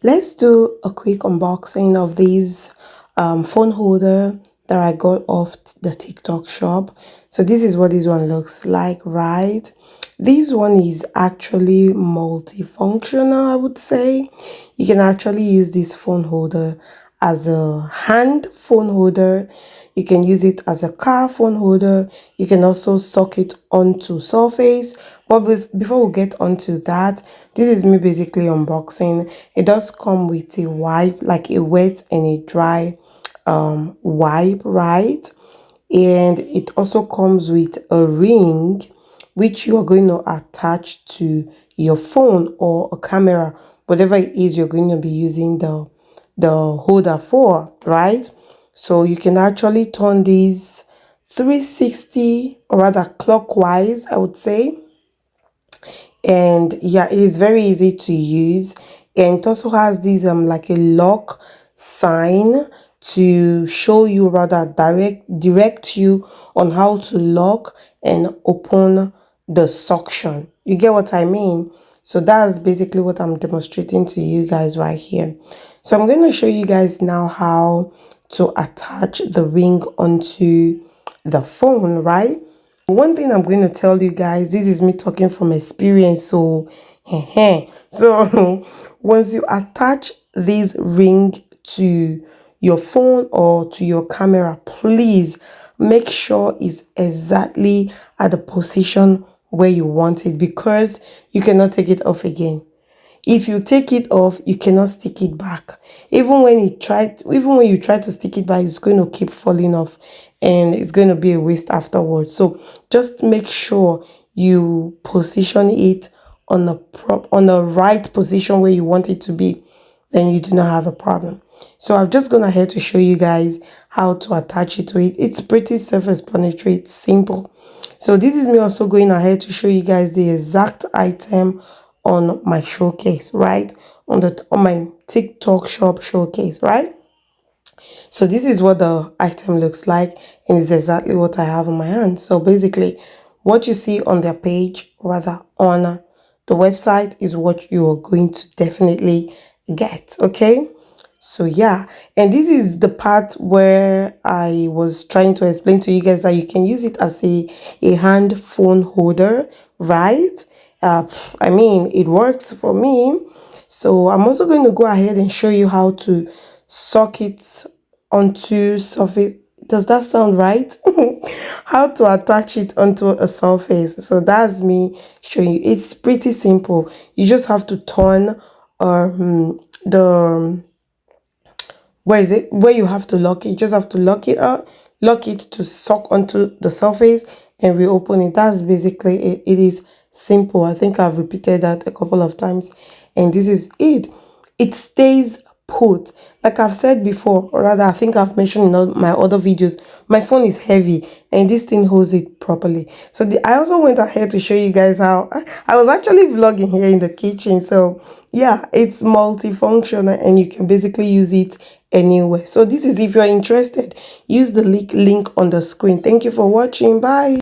Let's do a quick unboxing of this phone holder that I got off the TikTok shop. So this is what this one looks like, right? This one is actually multifunctional, I would say. You can actually use this phone holder as a hand phone holder. You can use it as a car phone holder. You can also sock it onto Surface. But before we get onto that, this is me basically unboxing. It does come with a wipe, like a wet and a dry wipe, right? And it also comes with a ring which you are going to attach to your phone or a camera, whatever it is you're going to be using the holder for, right? So you can actually turn these 360, or rather clockwise, I would say. And yeah, it is very easy to use, and it also has this like a lock sign to show you, rather direct you on how to lock and open the suction. You get what I mean? So that's basically what I'm demonstrating to you guys right here. So I'm going to show you guys now how to attach the ring onto the phone, right? One thing I'm going to tell you guys, this is me talking from experience, so so once you attach this ring to your phone or to your camera, please make sure it's exactly at the position where you want it, because you cannot take it off again. If you take it off, you cannot stick it back. Even when you try to stick it back, it's going to keep falling off and it's going to be a waste afterwards. So just make sure you position it on the right position where you want it to be. Then you do not have a problem. So I've just gone ahead to show you guys how to attach it to it. It's pretty self-explanatory, it's simple. So this is me also going ahead to show you guys the exact item on my showcase, right? On my TikTok shop showcase, right? So this is what the item looks like, and it's exactly what I have in my hand. So basically, what you see on their page, rather on the website, is what you are going to definitely get, okay? So yeah, and this is the part where I was trying to explain to you guys that you can use it as a hand phone holder, right? I mean, it works for me. So I'm also going to go ahead and show you how to sock it onto Surface. Does that sound right? How to attach it onto a Surface. So that's me showing you. It's pretty simple. You just have to turn the where is it, where you have to lock it. You just have to lock it to sock onto the Surface and reopen it. That's basically it. It is simple. I think I've repeated that a couple of times, and this is it. It stays put. Like I've said before, or rather I think I've mentioned in all my other videos, my phone is heavy and this thing holds it properly. So I also went ahead to show you guys how I was actually vlogging here in the kitchen. So yeah, it's multifunctional and you can basically use it anywhere. So this is, if you're interested, use the link on the screen. Thank you for watching. Bye.